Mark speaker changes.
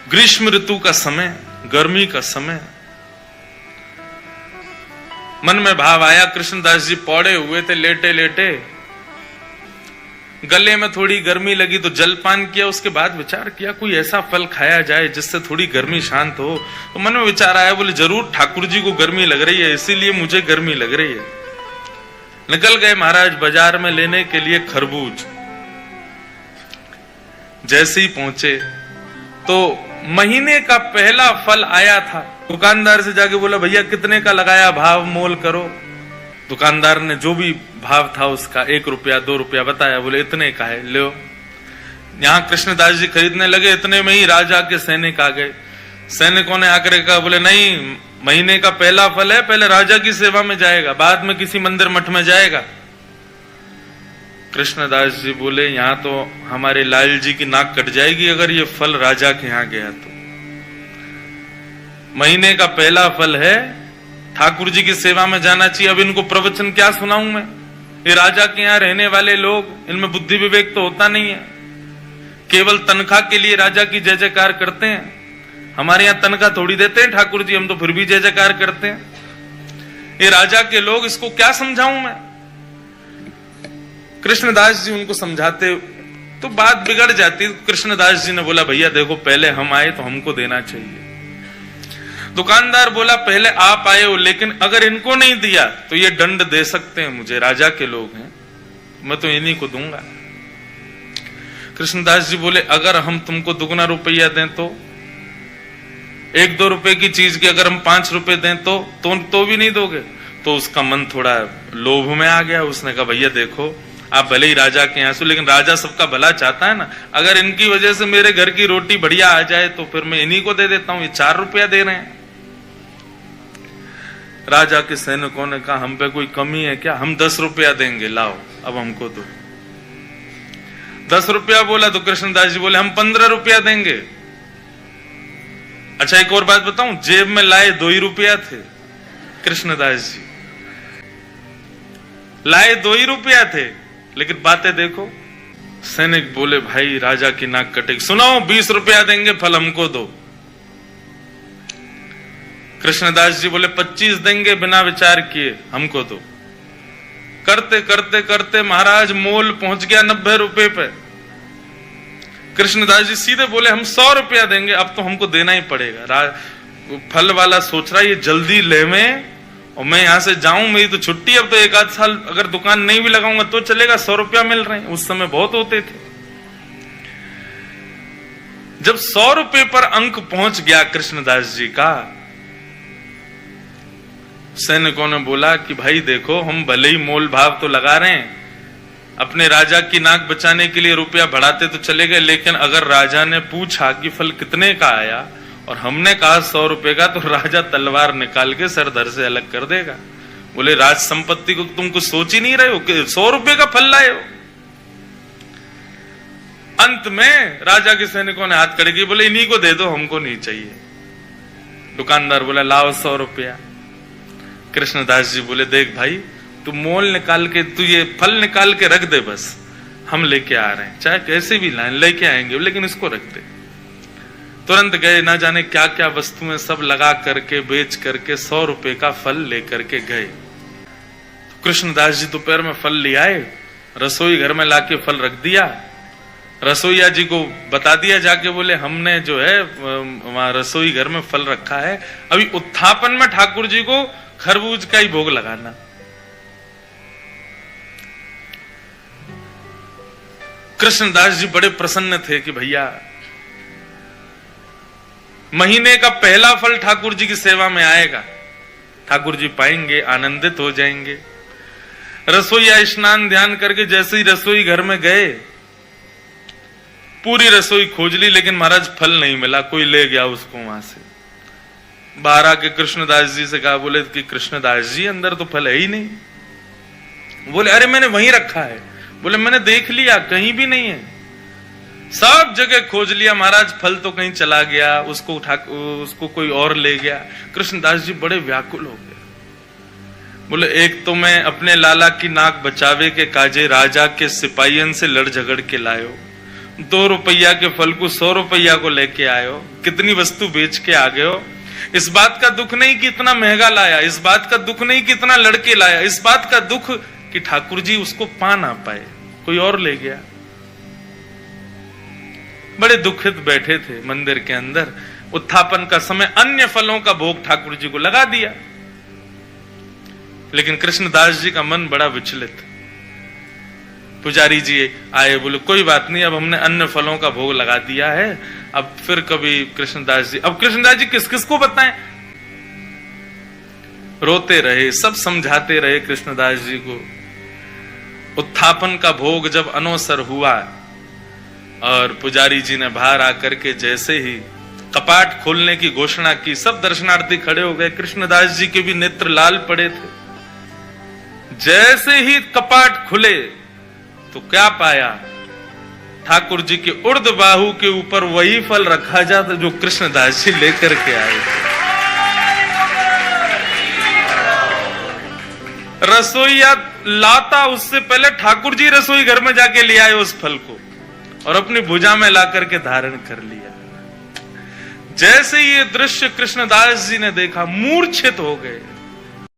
Speaker 1: ग्रीष्म ऋतु का समय, गर्मी का समय। मन में भाव आया, कृष्णदास जी पौड़े हुए थे लेटे लेटे, गले में थोड़ी गर्मी लगी तो जलपान किया। उसके बाद विचार किया कोई ऐसा फल खाया जाए जिससे थोड़ी गर्मी शांत हो। तो मन में विचार आया, बोले जरूर ठाकुर जी को गर्मी लग रही है, इसीलिए मुझे गर्मी लग रही है। निकल गए महाराज बाजार में लेने के लिए खरबूज। जैसे ही पहुंचे तो महीने का पहला फल आया था। दुकानदार से जाके बोला भैया कितने का लगाया, भाव मोल करो। दुकानदार ने जो भी भाव था उसका 1 रुपया 2 रुपया बताया। बोले इतने का है, लो। यहां कृष्णदास जी खरीदने लगे, इतने में ही राजा के सैनिक आ गए। सैनिकों ने आकर कहा, बोले नहीं, महीने का पहला फल है, पहले राजा की सेवा में जाएगा, बाद में किसी मंदिर मठ में जाएगा। कृष्णदास जी बोले यहां तो हमारे लाल जी की नाक कट जाएगी अगर ये फल राजा के यहां गया तो। महीने का पहला फल है, ठाकुर जी की सेवा में जाना चाहिए। अब इनको प्रवचन क्या सुनाऊं मैं? ये राजा के यहां रहने वाले लोग, इनमें बुद्धि विवेक तो होता नहीं है, केवल तनख्वाह के लिए राजा की जय जयकार करते हैं। हमारे यहां तनख्वाह थोड़ी देते हैं ठाकुर जी, हम तो फिर भी जय जयकार करते हैं। ये राजा के लोग, इसको क्या समझाऊं मैं? कृष्णदास जी उनको समझाते तो बात बिगड़ जाती। कृष्णदास जी ने बोला भैया देखो, पहले हम आए तो हमको देना चाहिए। दुकानदार बोला पहले आप आए हो, लेकिन अगर इनको नहीं दिया तो ये दंड दे सकते हैं मुझे, राजा के लोग हैं, मैं तो इन्हीं को दूंगा। कृष्णदास जी बोले अगर हम तुमको दुगना रुपया दें तो, 1-2 रुपए की चीज की अगर हम 5 रुपए दें तो भी नहीं दोगे? तो उसका मन थोड़ा लोभ में आ गया। उसने कहा भैया देखो, आप भले ही राजा के यहाँ से, लेकिन राजा सबका भला चाहता है ना। अगर इनकी वजह से मेरे घर की रोटी बढ़िया आ जाए तो फिर मैं इन्हीं को दे देता हूं, ये 4 रुपया दे रहे हैं। राजा के सैनिकों ने कहा हम पे कोई कमी है क्या, हम 10 रुपया देंगे, लाओ अब हमको दो। 10 रुपया बोला तो कृष्णदास जी बोले हम 15 रुपया देंगे। अच्छा एक और बात बताऊं, जेब में लाए 2 ही रुपया थे। कृष्णदास जी लाए 2 ही रुपया थे, लेकिन बातें देखो। सैनिक बोले भाई राजा की नाक कटेगी, सुनाओ 20 रुपया देंगे, फल हमको दो। कृष्णदास जी बोले 25 देंगे, बिना विचार किए हमको दो। करते करते करते महाराज मोल पहुंच गया 90 रुपए पे। कृष्णदास जी सीधे बोले हम 100 रुपया देंगे, अब तो हमको देना ही पड़ेगा। फल वाला सोच रहा है ये जल्दी ले में, और मैं यहां से जाऊं, मेरी तो छुट्टी, अब तो 1-8 साल अगर दुकान नहीं भी लगाऊंगा तो चलेगा, 100 रुपया मिल रहे हैं, उस समय बहुत होते थे। जब 100 रुपए पर अंक पहुंच गया कृष्णदास जी का, सैनिकों ने बोला कि भाई देखो, हम भले ही मोल भाव तो लगा रहे हैं, अपने राजा की नाक बचाने के लिए रुपया बढ़ाते तो चले गए, लेकिन अगर राजा ने पूछा कि फल कितने का आया और हमने कहा 100 रुपए का, तो राजा तलवार निकाल के सर धर से अलग कर देगा। बोले राज संपत्ति को तुम कुछ सोच ही नहीं रहे हो कि 100 रुपए का फल लाए हो। अंत में राजा के सैनिकों ने हाथ खड़े किए, बोले इन्हीं को दे दो, हमको नहीं चाहिए। दुकानदार बोला लाओ 100 रुपया। कृष्णदास जी बोले देख भाई, तू मोल निकाल के, तू ये फल निकाल के रख दे, बस हम लेके आ रहे हैं, चाहे कैसे भी लाएं लेके आएंगे, लेकिन इसको रख दे। तुरंत गए, ना जाने क्या क्या वस्तुएं सब लगा करके बेच करके 100 रुपए का फल लेकर के गए। तो कृष्णदास जी दोपहर में फल ले आए, रसोई घर में लाके फल रख दिया। रसोईया जी को बता दिया जाके, बोले हमने जो है वहां रसोई घर में फल रखा है, अभी उत्थापन में ठाकुर जी को खरबूज का ही भोग लगाना। कृष्णदास जी बड़े प्रसन्न थे कि भैया महीने का पहला फल ठाकुर जी की सेवा में आएगा, ठाकुर जी पाएंगे, आनंदित हो जाएंगे। रसोईया स्नान ध्यान करके जैसे ही रसोई घर में गए, पूरी रसोई खोज ली, लेकिन महाराज फल नहीं मिला, कोई ले गया उसको वहां से। बाहर आके कृष्णदास जी से कहा, बोले कि कृष्णदास जी अंदर तो फल है ही नहीं। बोले अरे मैंने वहीं रखा है। बोले मैंने देख लिया, कहीं भी नहीं है, सब जगह खोज लिया महाराज, फल तो कहीं चला गया, उसको कोई और ले गया। कृष्णदास जी बड़े व्याकुल हो गए। बोले एक तो मैं अपने लाला की नाक बचावे के काजे राजा के सिपाहियन से लड़ झगड़ के लायो, ₹2 के फल को 100 रुपया को लेके आए हो, कितनी वस्तु बेच के आ गए हो। इस बात का दुख नहीं कि इतना महंगा लाया, इस बात का दुख नहीं कि इतना लड़के लाया, इस बात का दुख कि ठाकुर जी उसको पा ना पाए, कोई और ले गया। बड़े दुखित बैठे थे मंदिर के अंदर। उत्थापन का समय अन्य फलों का भोग ठाकुर जी को लगा दिया, लेकिन कृष्णदास जी का मन बड़ा विचलित। पुजारी जी आए, बोले कोई बात नहीं, अब हमने अन्य फलों का भोग लगा दिया है, अब फिर कभी कृष्णदास जी, अब कृष्णदास जी किस किस को बताएं। रोते रहे, सब समझाते रहे कृष्णदास जी को। उत्थापन का भोग जब अनवसर हुआ और पुजारी जी ने बाहर आकर के जैसे ही कपाट खोलने की घोषणा की, सब दर्शनार्थी खड़े हो गए। कृष्णदास जी के भी नेत्र लाल पड़े थे। जैसे ही कपाट खुले तो क्या पाया, ठाकुर जी के उर्ध बाहु के ऊपर वही फल रखा जाता जो कृष्णदास जी लेकर के आए थे। रसोईया लाता उससे पहले ठाकुर जी रसोई घर में जाके ले आए उस फल को और अपनी भुजा में ला करके धारण कर लिया। जैसे ये दृश्य कृष्णदास जी ने देखा, मूर्छित हो गए।